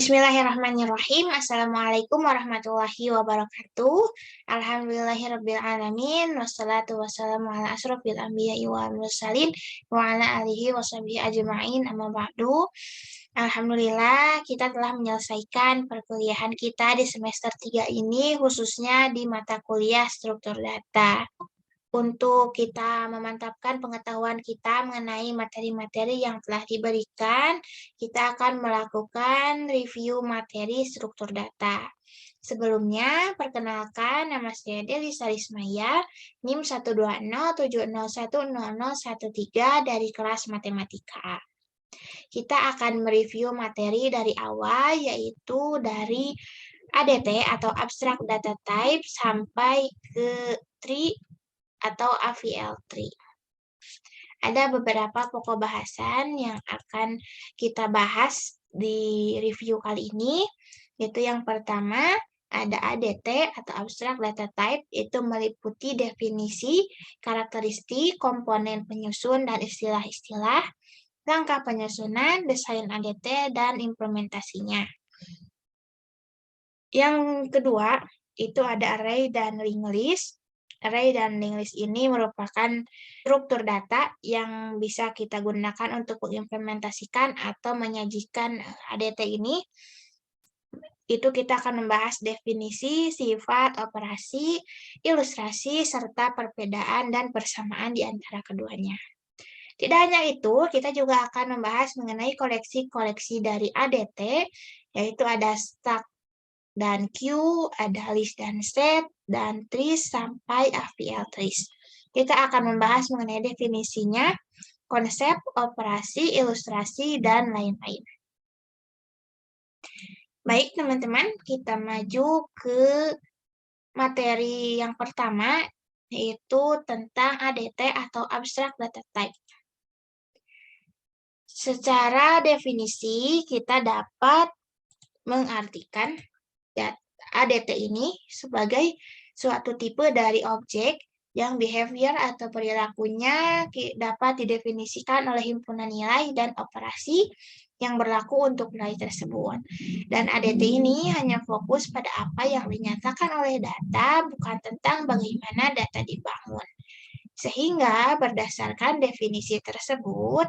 Bismillahirrahmanirrahim. Assalamualaikum warahmatullahi wabarakatuh. Alhamdulillahirrabbilalamin. Wassalatu wassalamu ala asrofil anbiya'i wal mursalin wa ala alihi washabihi ajma'in amma ba'du. Alhamdulillah kita telah menyelesaikan perkuliahan kita di semester 3 ini khususnya di mata kuliah struktur data. Untuk kita memantapkan pengetahuan kita mengenai materi-materi yang telah diberikan, kita akan melakukan review materi struktur data. Sebelumnya, perkenalkan nama saya Delisa Rismaya, NIM 12070010013 dari kelas matematika. Kita akan mereview materi dari awal, yaitu dari ADT atau Abstract Data Type sampai ke tree atau AVL3. Ada beberapa pokok bahasan yang akan kita bahas di review kali ini, yaitu yang pertama ada ADT atau Abstract Data Type, itu meliputi definisi, karakteristik, komponen penyusun, dan istilah-istilah, langkah penyusunan, desain ADT, dan implementasinya. Yang kedua, itu ada array dan linked list. Array dan linked list ini merupakan struktur data yang bisa kita gunakan untuk mengimplementasikan atau menyajikan ADT ini. Itu kita akan membahas definisi, sifat, operasi, ilustrasi, serta perbedaan dan persamaan di antara keduanya. Tidak hanya itu, kita juga akan membahas mengenai koleksi-koleksi dari ADT, yaitu ada stack dan queue, ada list dan set, dan trees sampai AVL trees. Kita akan membahas mengenai definisinya, konsep, operasi, ilustrasi, dan lain-lain. Baik teman-teman, kita maju ke materi yang pertama, yaitu tentang ADT atau Abstract Data Type. Secara definisi, kita dapat mengartikan ADT ini sebagai suatu tipe dari objek yang behavior atau perilakunya dapat didefinisikan oleh himpunan nilai dan operasi yang berlaku untuk nilai tersebut. Dan ADT ini hanya fokus pada apa yang dinyatakan oleh data, bukan tentang bagaimana data dibangun. Sehingga berdasarkan definisi tersebut,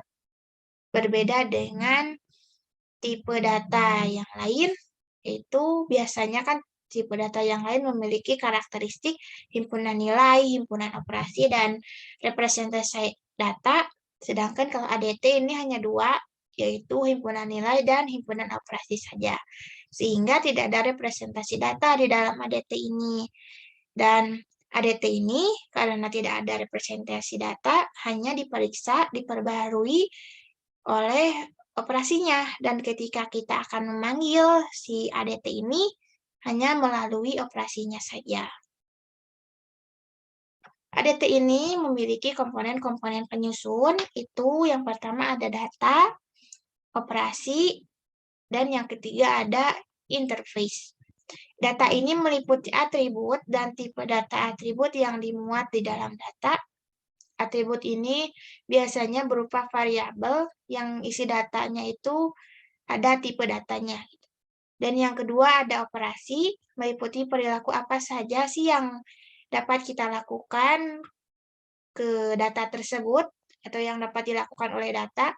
berbeda dengan tipe data yang lain, itu biasanya kan tipe data yang lain memiliki karakteristik himpunan nilai, himpunan operasi, dan representasi data, sedangkan kalau ADT ini hanya dua, yaitu himpunan nilai dan himpunan operasi saja. Sehingga tidak ada representasi data di dalam ADT ini. Dan ADT ini karena tidak ada representasi data, hanya diperiksa, diperbarui oleh operasinya, dan ketika kita akan memanggil si ADT ini hanya melalui operasinya saja. ADT ini memiliki komponen-komponen penyusun, itu yang pertama ada data, operasi, dan yang ketiga ada interface. Data ini meliputi atribut dan tipe data atribut yang dimuat di dalam data. Atribut ini biasanya berupa variabel yang isi datanya itu ada tipe datanya. Dan yang kedua ada operasi, meliputi perilaku apa saja sih yang dapat kita lakukan ke data tersebut atau yang dapat dilakukan oleh data.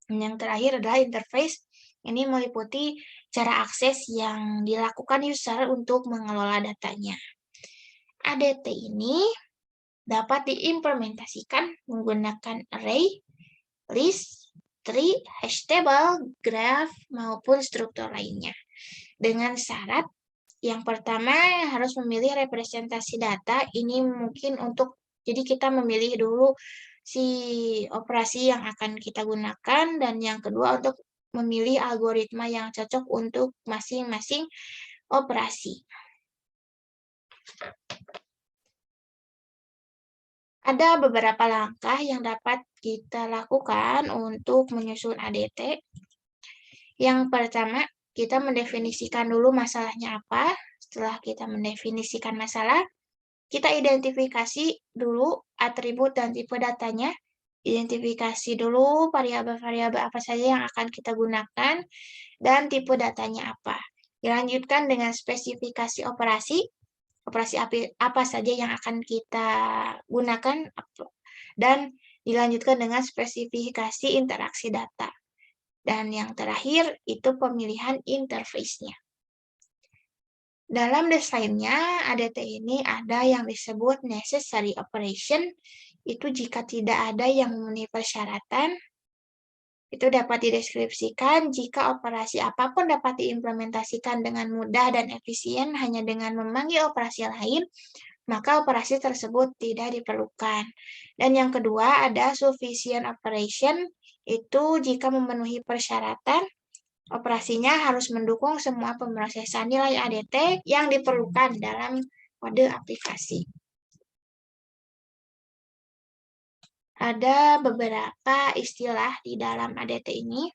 Dan yang terakhir adalah interface, ini meliputi cara akses yang dilakukan user untuk mengelola datanya. ADT ini dapat diimplementasikan menggunakan array, list, tree, hash table, graph, maupun struktur lainnya. Dengan syarat, yang pertama harus memilih representasi data, ini mungkin untuk, jadi kita memilih dulu si operasi yang akan kita gunakan, dan yang kedua untuk memilih algoritma yang cocok untuk masing-masing operasi. Ada beberapa langkah yang dapat kita lakukan untuk menyusun ADT. Yang pertama, kita mendefinisikan dulu masalahnya apa. Setelah kita mendefinisikan masalah, kita identifikasi dulu atribut dan tipe datanya. Identifikasi dulu variabel-variabel apa saja yang akan kita gunakan dan tipe datanya apa. Dilanjutkan dengan spesifikasi operasi. Operasi apa saja yang akan kita gunakan dan dilanjutkan dengan spesifikasi interaksi data. Dan yang terakhir itu pemilihan interface-nya. Dalam desainnya, ADT ini ada yang disebut necessary operation, itu jika tidak ada yang memenuhi persyaratan, itu dapat dideskripsikan jika operasi apapun dapat diimplementasikan dengan mudah dan efisien hanya dengan memanggil operasi lain, maka operasi tersebut tidak diperlukan. Dan yang kedua ada sufficient operation, itu jika memenuhi persyaratan, operasinya harus mendukung semua pemrosesan nilai ADT yang diperlukan dalam kode aplikasi. Ada beberapa istilah di dalam ADT ini.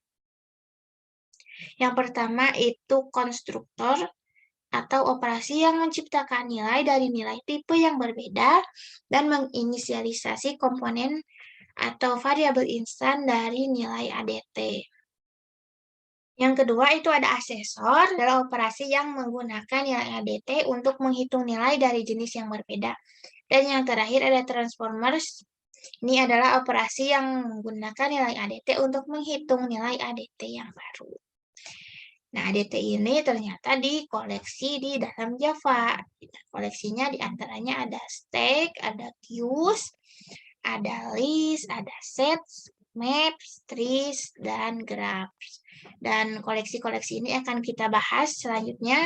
Yang pertama itu konstruktor atau operasi yang menciptakan nilai dari nilai tipe yang berbeda dan menginisialisasi komponen atau variabel instan dari nilai ADT. Yang kedua itu ada asesor, adalah operasi yang menggunakan nilai ADT untuk menghitung nilai dari jenis yang berbeda. Dan yang terakhir ada transformers. Ini adalah operasi yang menggunakan nilai ADT untuk menghitung nilai ADT yang baru. Nah, ADT ini ternyata dikoleksi di dalam Java. Koleksinya diantaranya ada stack, ada queues, ada list, ada sets, maps, trees, dan graphs. Dan koleksi-koleksi ini akan kita bahas selanjutnya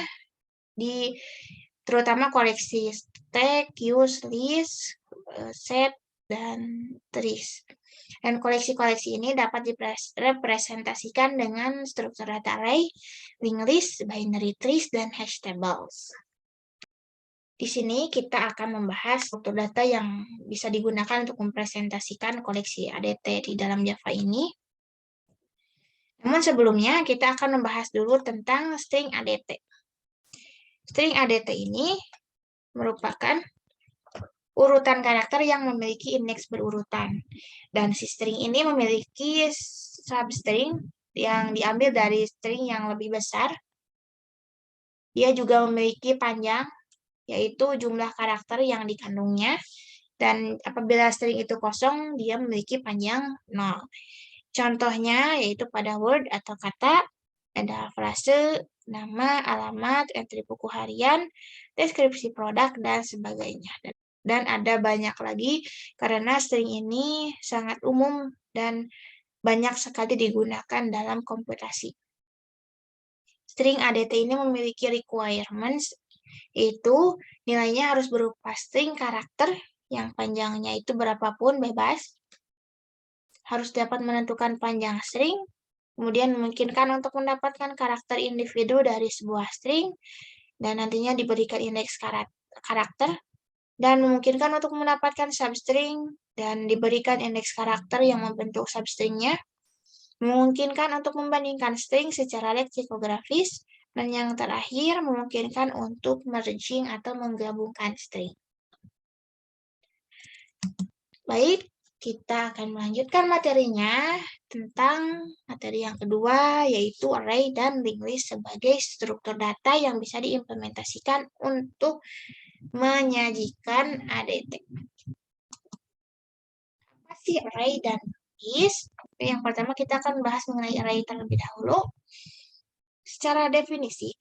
terutama koleksi stack, queues, list, set, dan trees. Dan koleksi-koleksi ini dapat direpresentasikan dengan struktur data array, linked list, binary trees, dan hash tables. Di sini kita akan membahas struktur data yang bisa digunakan untuk mempresentasikan koleksi ADT di dalam Java ini. Namun sebelumnya kita akan membahas dulu tentang string ADT. String ADT ini merupakan urutan karakter yang memiliki indeks berurutan. Dan si string ini memiliki substring yang diambil dari string yang lebih besar. Dia juga memiliki panjang, yaitu jumlah karakter yang dikandungnya. Dan apabila string itu kosong, dia memiliki panjang 0. Contohnya yaitu pada word atau kata, ada frase, nama, alamat, entry buku harian, deskripsi produk, dan sebagainya. Dan ada banyak lagi karena string ini sangat umum dan banyak sekali digunakan dalam komputasi. String ADT ini memiliki requirements, yaitu nilainya harus berupa string karakter yang panjangnya itu berapapun bebas, harus dapat menentukan panjang string, kemudian memungkinkan untuk mendapatkan karakter individu dari sebuah string, dan nantinya diberikan indeks karakter, dan memungkinkan untuk mendapatkan substring dan diberikan indeks karakter yang membentuk substringnya, memungkinkan untuk membandingkan string secara leksikografis, dan yang terakhir memungkinkan untuk merging atau menggabungkan string. Baik, kita akan melanjutkan materinya tentang materi yang kedua, yaitu array dan linked list sebagai struktur data yang bisa diimplementasikan untuk menyajikan ADT. Apa sih array dan list? Yang pertama kita akan bahas mengenai array terlebih dahulu. Secara definisi,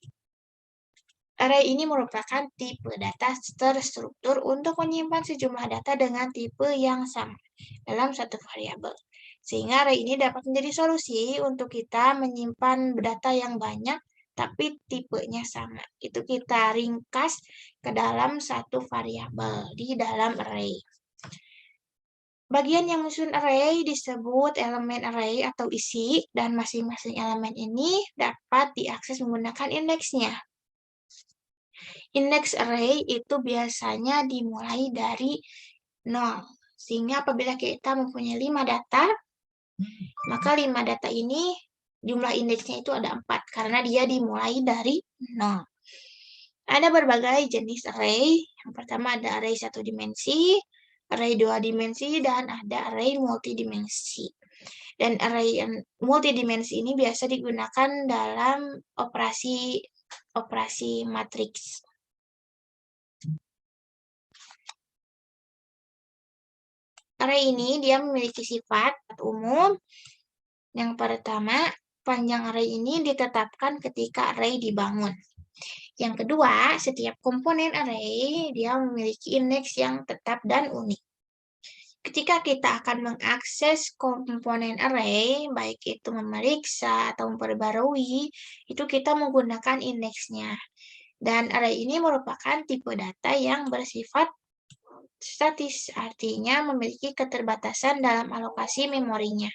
array ini merupakan tipe data terstruktur untuk menyimpan sejumlah data dengan tipe yang sama dalam satu variabel. Sehingga array ini dapat menjadi solusi untuk kita menyimpan data yang banyak tapi tipenya sama. Itu kita ringkas ke dalam satu variabel di dalam array. Bagian yang menyusun array disebut elemen array atau isi, dan masing-masing elemen ini dapat diakses menggunakan indeksnya. Indeks array itu biasanya dimulai dari 0. Sehingga apabila kita mempunyai 5 data, maka 5 data ini jumlah indeksnya itu ada 4 karena dia dimulai dari 0. Ada berbagai jenis array. Yang pertama ada array satu dimensi, array 2 dimensi dan ada array multidimensi. Dan array multidimensi ini biasa digunakan dalam operasi matriks. Array ini dia memiliki sifat umum. Yang pertama, panjang array ini ditetapkan ketika array dibangun. Yang kedua, setiap komponen array dia memiliki indeks yang tetap dan unik. Ketika kita akan mengakses komponen array, baik itu memeriksa atau memperbarui, itu kita menggunakan indeksnya. Dan array ini merupakan tipe data yang bersifat statis, artinya memiliki keterbatasan dalam alokasi memorinya.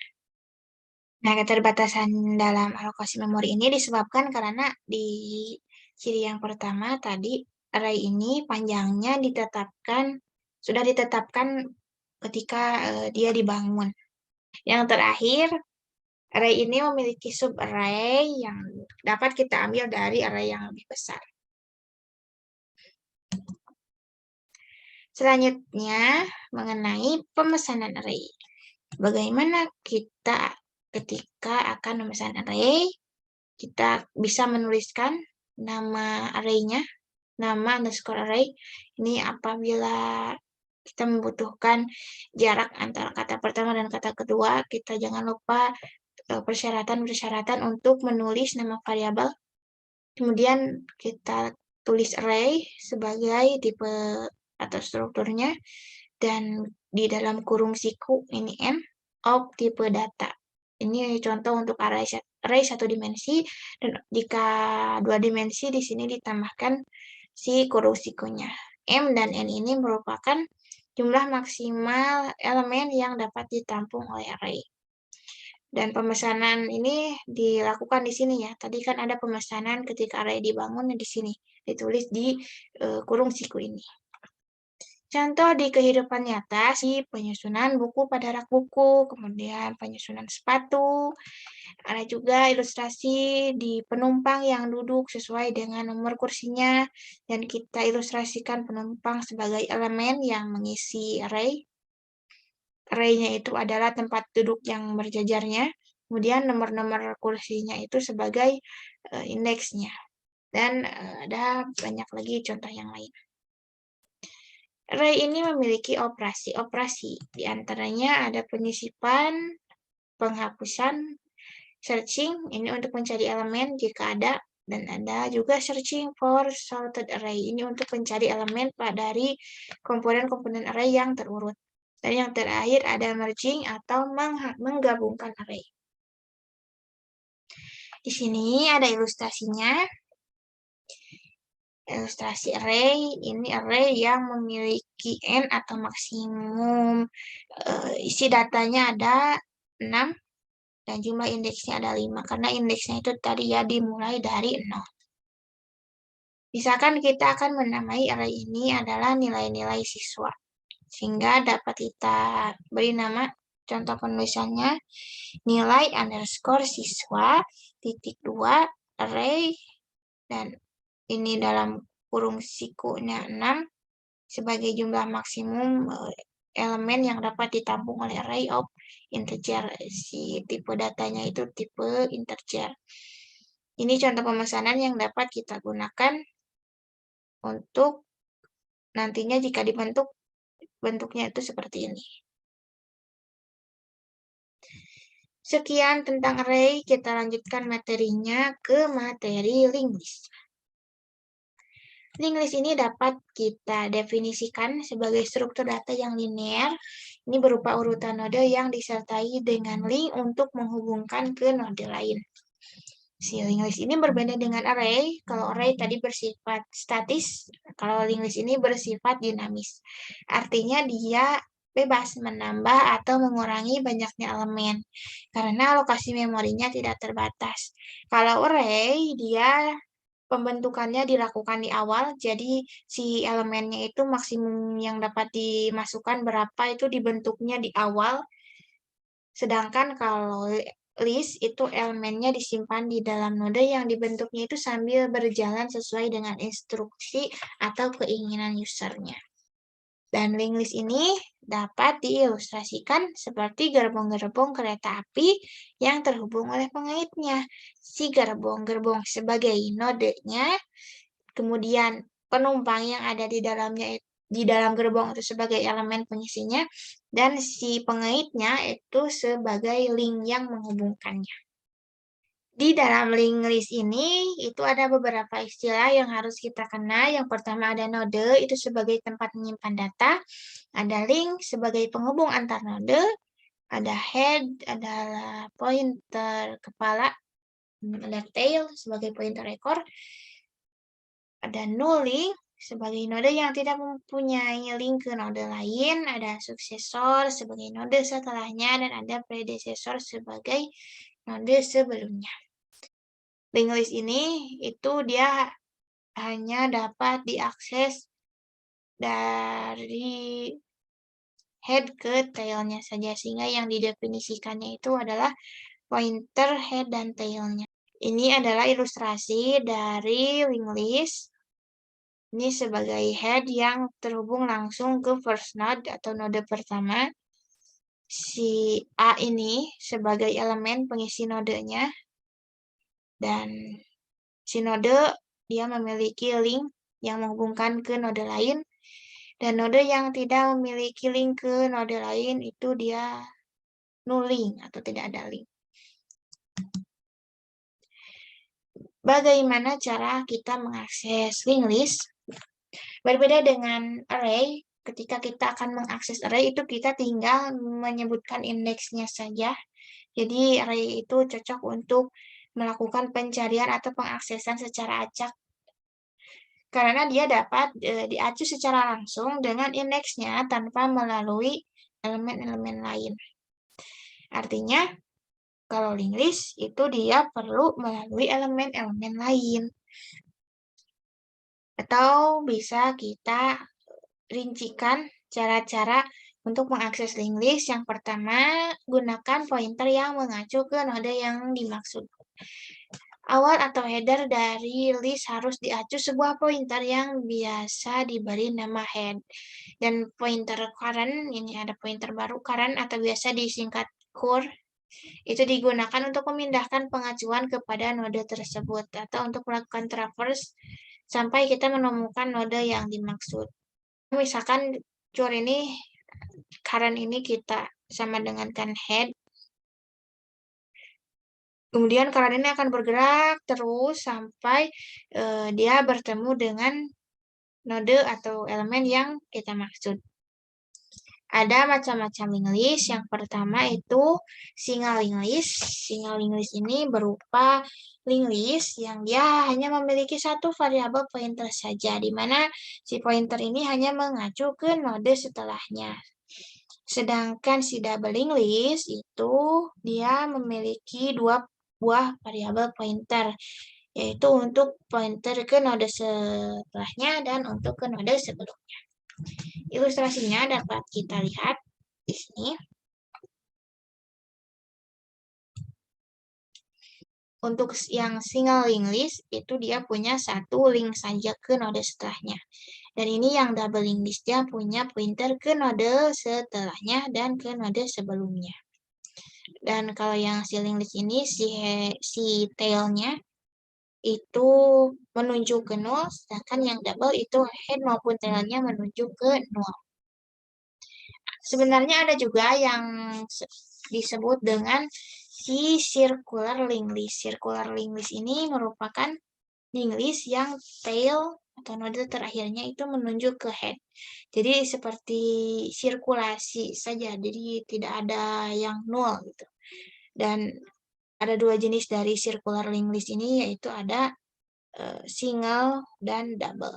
Nah, keterbatasan dalam alokasi memori ini disebabkan karena di ciri yang pertama tadi, array ini panjangnya sudah ditetapkan ketika dia dibangun. Yang terakhir, array ini memiliki subarray yang dapat kita ambil dari array yang lebih besar. Selanjutnya, mengenai pemesanan array. Bagaimana kita ketika akan memesan array, kita bisa menuliskan nama array-nya, nama underscore array. Ini apabila kita membutuhkan jarak antara kata pertama dan kata kedua, kita jangan lupa persyaratan-persyaratan untuk menulis nama variabel. Kemudian kita tulis array sebagai tipe atau strukturnya, dan di dalam kurung siku ini n of tipe data. Ini contoh untuk array satu dimensi, dan jika dua dimensi di sini ditambahkan si kurung sikunya. M dan N ini merupakan jumlah maksimal elemen yang dapat ditampung oleh array. Dan pemesanan ini dilakukan di sini ya. Tadi kan ada pemesanan ketika array dibangun di sini. Ditulis di kurung siku ini. Contoh di kehidupan nyata, penyusunan buku pada rak buku, kemudian penyusunan sepatu. Ada juga ilustrasi di penumpang yang duduk sesuai dengan nomor kursinya, dan kita ilustrasikan penumpang sebagai elemen yang mengisi array. Array-nya itu adalah tempat duduk yang berjajarnya, kemudian nomor-nomor kursinya itu sebagai indeksnya. Dan ada banyak lagi contoh yang lain. Array ini memiliki operasi-operasi. Di antaranya ada penyisipan, penghapusan, searching, ini untuk mencari elemen jika ada, dan ada juga searching for sorted array, ini untuk mencari elemen dari komponen-komponen array yang terurut. Dan yang terakhir ada merging atau menggabungkan array. Di sini ada ilustrasinya. Ilustrasi array, ini array yang memiliki n atau maksimum isi datanya ada 6 dan jumlah indeksnya ada 5, karena indeksnya itu tadi ya dimulai dari 0. Misalkan kita akan menamai array ini adalah nilai-nilai siswa, sehingga dapat kita beri nama, contoh penulisannya nilai underscore siswa titik 2 array, dan ini dalam kurung sikunya 6 sebagai jumlah maksimum elemen yang dapat ditampung oleh array of integer. Si tipe datanya itu tipe integer. Ini contoh pemesanan yang dapat kita gunakan untuk nantinya jika dibentuk, bentuknya itu seperti ini. Sekian tentang array, kita lanjutkan materinya ke materi linked list. Linked list ini dapat kita definisikan sebagai struktur data yang linear. Ini berupa urutan node yang disertai dengan link untuk menghubungkan ke node lain. Si linked list ini berbeda dengan array. Kalau array tadi bersifat statis, kalau linked list ini bersifat dinamis. Artinya dia bebas menambah atau mengurangi banyaknya elemen, karena alokasi memorinya tidak terbatas. Kalau array, dia pembentukannya dilakukan di awal, jadi si elemennya itu maksimum yang dapat dimasukkan berapa itu dibentuknya di awal. Sedangkan kalau list itu elemennya disimpan di dalam node yang dibentuknya itu sambil berjalan sesuai dengan instruksi atau keinginan usernya. Dan link list ini dapat diilustrasikan seperti gerbong-gerbong kereta api yang terhubung oleh pengaitnya. Si gerbong-gerbong sebagai nodenya, kemudian penumpang yang ada di dalam gerbong itu sebagai elemen pengisinya, dan si pengaitnya itu sebagai link yang menghubungkannya. Di dalam link list ini, itu ada beberapa istilah yang harus kita kenal. Yang pertama ada node, itu sebagai tempat menyimpan data. Ada link sebagai penghubung antar node. Ada head, adalah pointer kepala. Ada tail sebagai pointer ekor. Ada null link sebagai node yang tidak mempunyai link ke node lain. Ada suksesor sebagai node setelahnya. Dan ada predecessor sebagai node sebelumnya. Link list ini itu dia hanya dapat diakses dari head ke tailnya saja, sehingga yang didefinisikannya itu adalah pointer, head, dan tailnya. Ini adalah ilustrasi dari link list. Ini sebagai head yang terhubung langsung ke first node atau node pertama. Si A ini sebagai elemen pengisi nodenya. Dan si node dia memiliki link yang menghubungkan ke node lain, dan node yang tidak memiliki link ke node lain itu dia null link atau tidak ada link. Bagaimana cara kita mengakses link list? Berbeda dengan array, ketika kita akan mengakses array itu kita tinggal menyebutkan indeksnya saja. Jadi array itu cocok untuk melakukan pencarian atau pengaksesan secara acak, karena dia dapat diacu secara langsung dengan indeksnya tanpa melalui elemen-elemen lain. Artinya, kalau link list itu dia perlu melalui elemen-elemen lain. Atau bisa kita rincikan cara-cara untuk mengakses link list. Yang pertama, gunakan pointer yang mengacu ke node yang dimaksud. Awal atau header dari list harus diacu sebuah pointer yang biasa diberi nama head. Dan pointer current, ini ada pointer baru, current atau biasa disingkat cur, itu digunakan untuk memindahkan pengacuan kepada node tersebut atau untuk melakukan traverse sampai kita menemukan node yang dimaksud. Misalkan cur ini, current ini kita sama dengan kan head. Kemudian current ini akan bergerak terus sampai dia bertemu dengan node atau elemen yang kita maksud. Ada macam-macam link list. Yang pertama itu single link list. Single link list ini berupa link list yang dia hanya memiliki satu variabel pointer saja, di mana si pointer ini hanya mengacu ke node setelahnya. Sedangkan si double link list itu dia memiliki dua buah variabel pointer, yaitu untuk pointer ke node setelahnya dan untuk ke node sebelumnya. Ilustrasinya dapat kita lihat di sini. Untuk yang single link list, itu dia punya satu link saja ke node setelahnya. Dan ini yang double link list, dia punya pointer ke node setelahnya dan ke node sebelumnya. Dan kalau yang si link list ini, si tailnya itu menuju ke 0, sedangkan yang double itu head maupun tailnya menuju ke 0. Sebenarnya ada juga yang disebut dengan si circular link list. Circular link list ini merupakan link list yang tail atau node terakhirnya itu menunjuk ke head. Jadi seperti sirkulasi saja, jadi tidak ada yang nol gitu. Dan ada dua jenis dari circular link list ini, yaitu ada single dan double.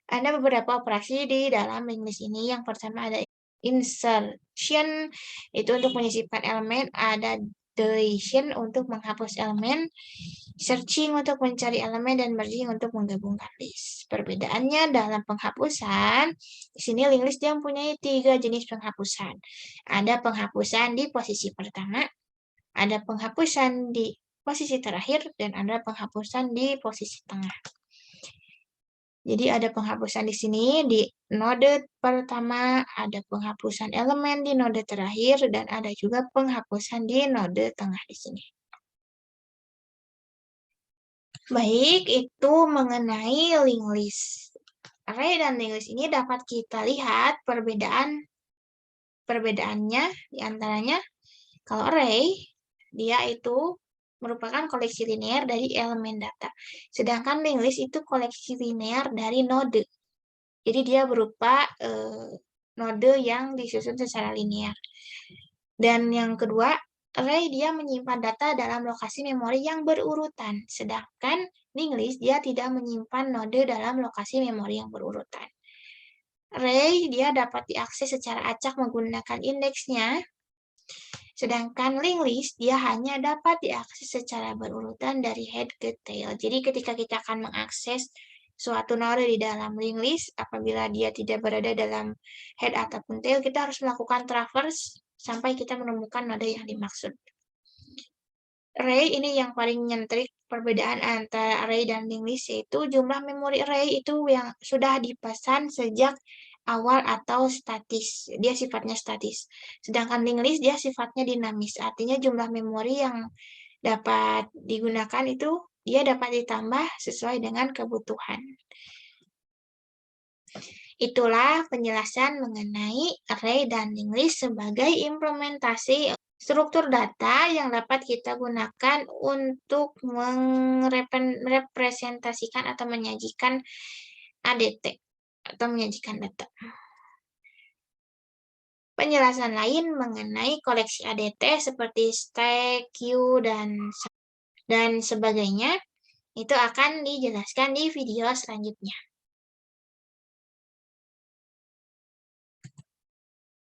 Ada beberapa operasi di dalam link list ini. Yang pertama ada insertion, itu untuk menyisipkan elemen. Ada deletion untuk menghapus elemen. Searching untuk mencari elemen, dan merging untuk menggabungkan list. Perbedaannya dalam penghapusan, di sini link list dia mempunyai 3 jenis penghapusan. Ada penghapusan di posisi pertama, ada penghapusan di posisi terakhir, dan ada penghapusan di posisi tengah. Jadi ada penghapusan di sini di node pertama, ada penghapusan elemen di node terakhir, dan ada juga penghapusan di node tengah di sini. Baik, itu mengenai linked list. Array dan linked list ini dapat kita lihat perbedaannya di antaranya. Kalau array, dia itu merupakan koleksi linear dari elemen data. Sedangkan linked list itu koleksi linear dari node. Jadi dia berupa node yang disusun secara linear. Dan yang kedua, array dia menyimpan data dalam lokasi memori yang berurutan. Sedangkan linked list dia tidak menyimpan node dalam lokasi memori yang berurutan. Array dia dapat diakses secara acak menggunakan indeksnya. Sedangkan linked list dia hanya dapat diakses secara berurutan dari head ke tail. Jadi ketika kita akan mengakses suatu node di dalam linked list, apabila dia tidak berada dalam head ataupun tail, kita harus melakukan traverse sampai kita menemukan node yang dimaksud. Array ini yang paling nyentrik perbedaan antara array dan linked list, yaitu jumlah memori array itu yang sudah dipesan sejak awal atau statis. Dia sifatnya statis. Sedangkan linked list dia sifatnya dinamis. Artinya jumlah memori yang dapat digunakan itu dia dapat ditambah sesuai dengan kebutuhan. Itulah penjelasan mengenai array dan linked list sebagai implementasi struktur data yang dapat kita gunakan untuk merepresentasikan atau menyajikan ADT atau menyajikan data. Penjelasan lain mengenai koleksi ADT seperti stack, queue, dan sebagainya itu akan dijelaskan di video selanjutnya.